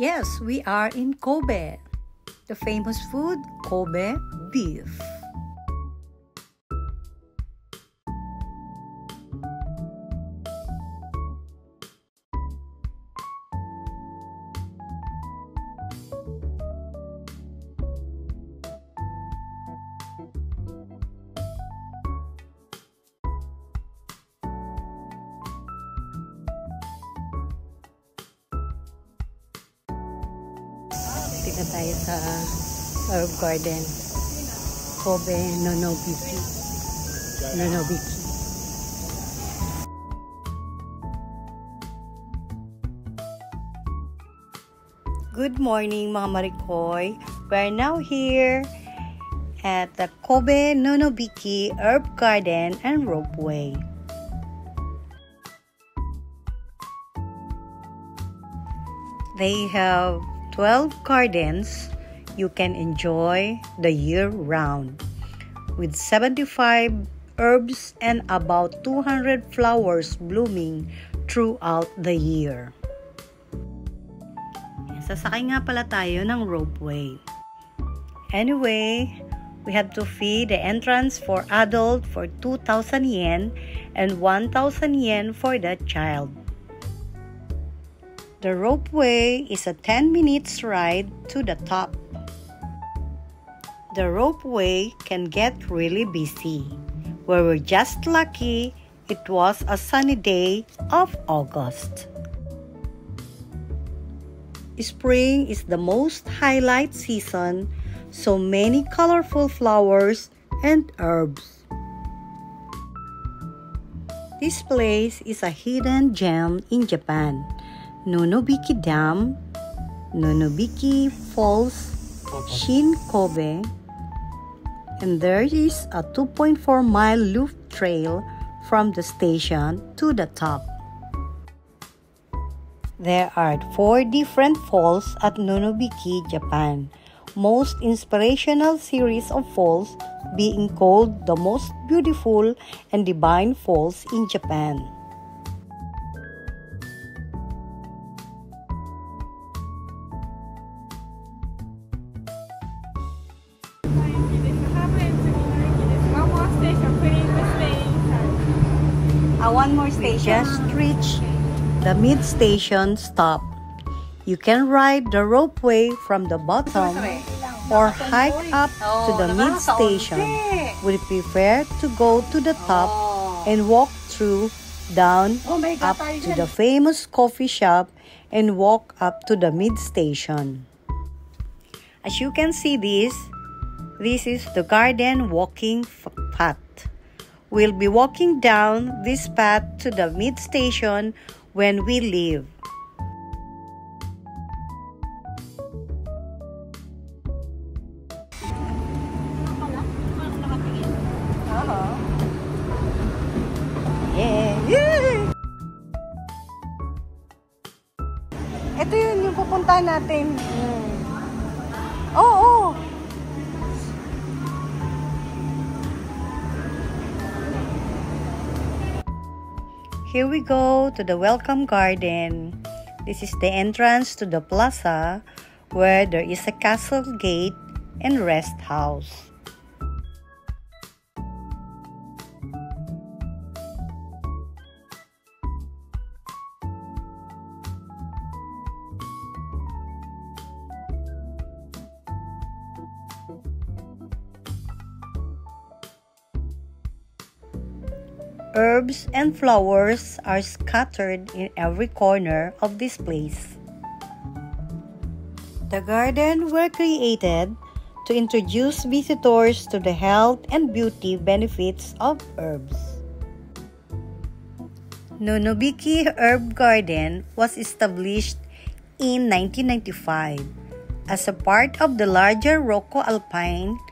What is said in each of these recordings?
Yes, we are in Kobe. The famous food, Kobe beef. Dito tayo sa herb garden. Kobe Nonobiki. Nonobiki. Good morning mga Marikoy. We're now here at the Kobe Nonobiki Herb Garden and Ropeway. They have 12 gardens you can enjoy the year round, with 75 herbs and about 200 flowers blooming throughout the year. Sasakay nga pala tayo ng ropeway. Anyway, we have to fee the entrance for adult for 2,000 yen and 1,000 yen for the child. The ropeway is a 10 minutes ride to the top. The ropeway can get really busy. We were just lucky it was a sunny day of August. Spring is the most highlight season, so many colorful flowers and herbs. This place is a hidden gem in Japan. Nonobiki Dam, Nonobiki Falls, Shin Kobe, and there is a 2.4-mile loop trail from the station to the top. There are 4 different falls at Nonobiki, Japan, most inspirational series of falls being called the most beautiful and divine falls in Japan. One more station. We just reached the mid-station stop. You can ride the ropeway from the bottom or hike up to the mid-station. We prefer to go to the top and walk through down up to the famous coffee shop and walk up to the mid-station. As you can see this is the garden walking path. We'll be walking down this path to the mid-station when we leave. Yeah. Ito yun yung pupuntahan natin. Oo. Here we go to the welcome garden. This is the entrance to the plaza where there is a castle gate and rest house. Herbs and flowers are scattered in every corner of this place. The garden were created to introduce visitors to the health and beauty benefits of herbs. Nonobiki Herb Garden was established in 1995 as a part of the larger Rocco Alpine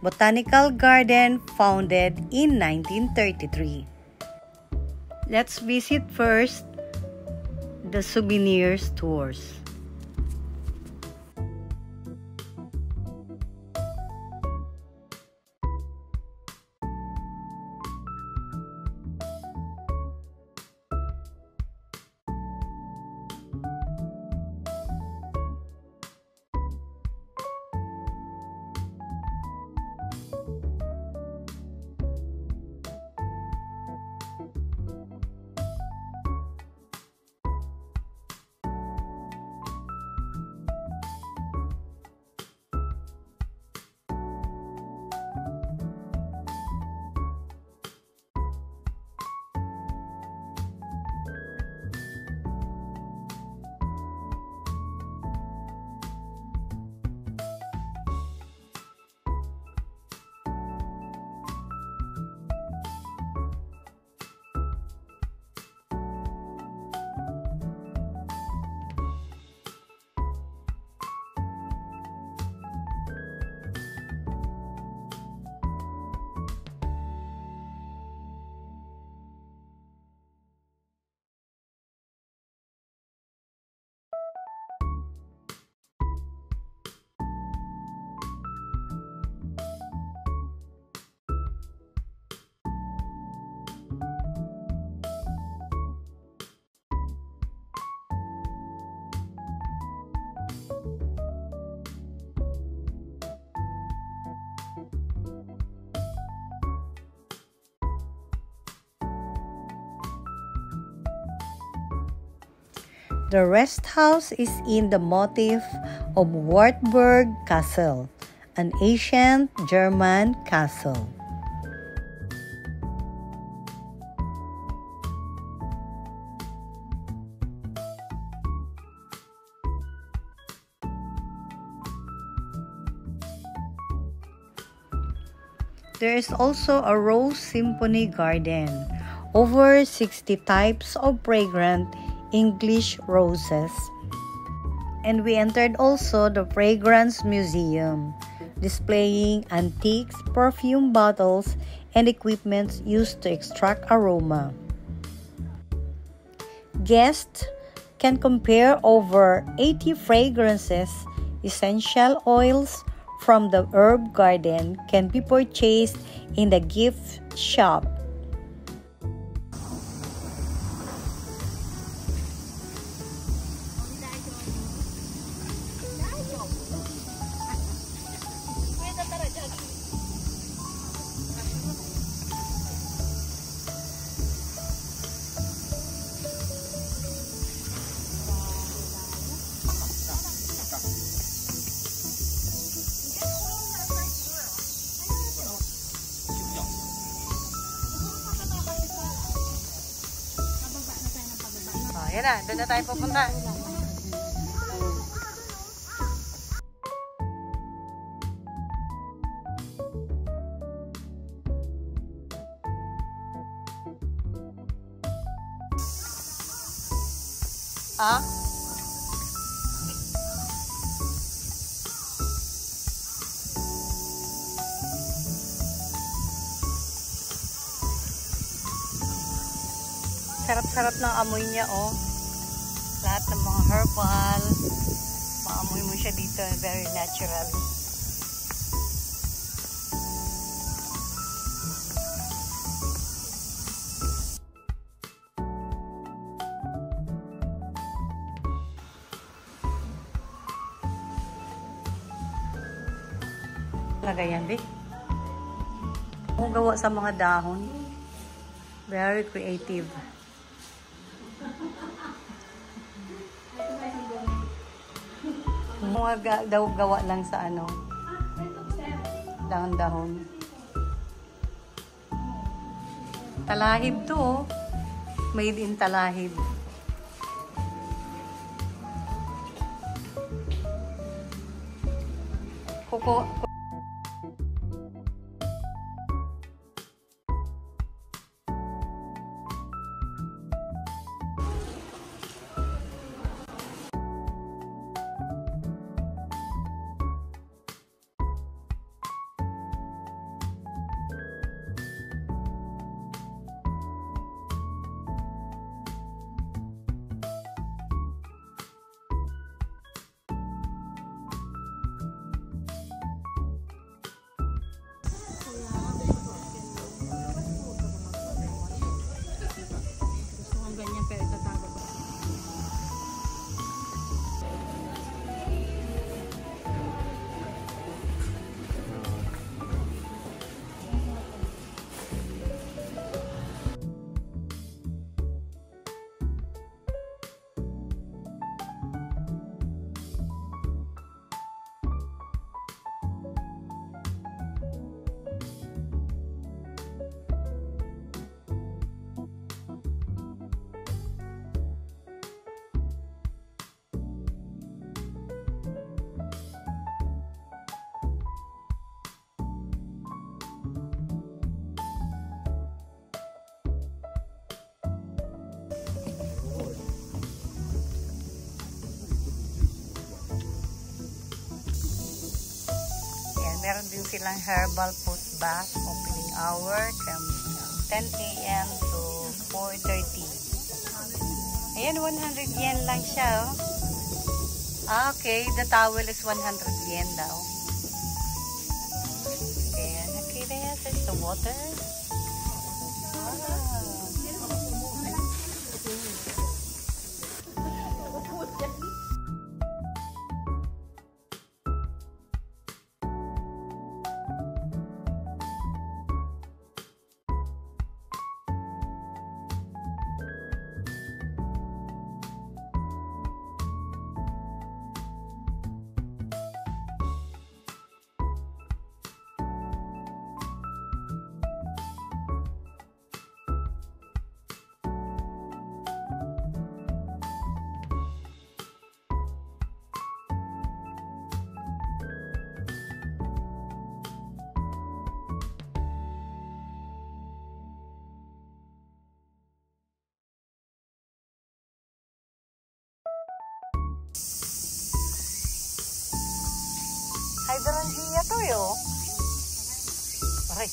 Botanical Garden founded in 1933. Let's visit first the souvenir stores. The rest house is in the motif of Wartburg Castle, an ancient German castle. There is also a rose symphony garden, over 60 types of fragrant English roses. And we entered also the Fragrance Museum, displaying antiques, perfume bottles, and equipment used to extract aroma. Guests can compare over 80 fragrances. Essential oils from the herb garden can be purchased in the gift shop. Ayan na, doon na tayo pupunta. Ah? Sarap-sarap ng amoy niya, oh. Lahat ng mga herbal. Maamoy mo siya dito. Very natural. Lagayan, Vic. Ang gawa sa mga dahon. Very creative. Mga gawa lang sa ano, dahon-dahon. Talahib to, oh. Made in Talahib. Kuko. Meron din silang herbal foot bath, opening hour from 10 a.m. to 4:30. Ayan, 100 yen lang siya, oh. Ah, okay. The towel is 100 yen daw. Ayan, okay, there's the water. Wow. Hydrangea to yo. Aray.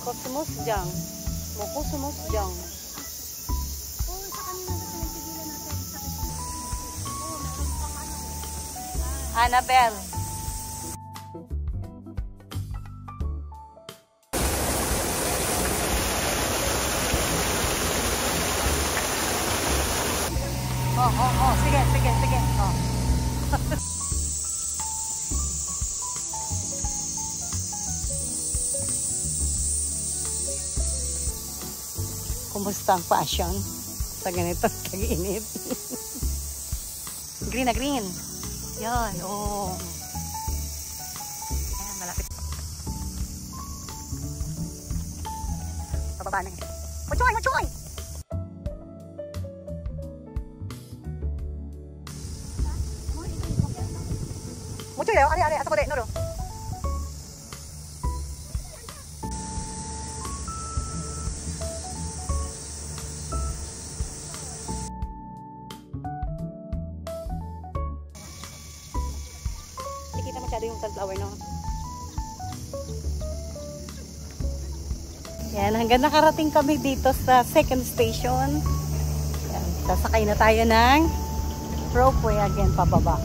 Kosumusjang. Mokusumusjang. Annabelle. Sige. Kumusta ang fashion sa ganito tag-init? Green na green. Yan, oh. Ayan, malapit. Pababa na. Machoy! Machoy, ari, asa ko de, noro. Kita masyado yung sunflower, no? Yan, hanggang nakarating kami dito sa second station. Yan, sasakay na tayo ng ropeway again pababa.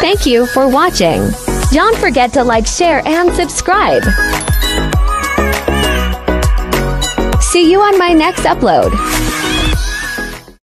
Thank you for watching. Don't forget to like, share, and subscribe. See you on my next upload.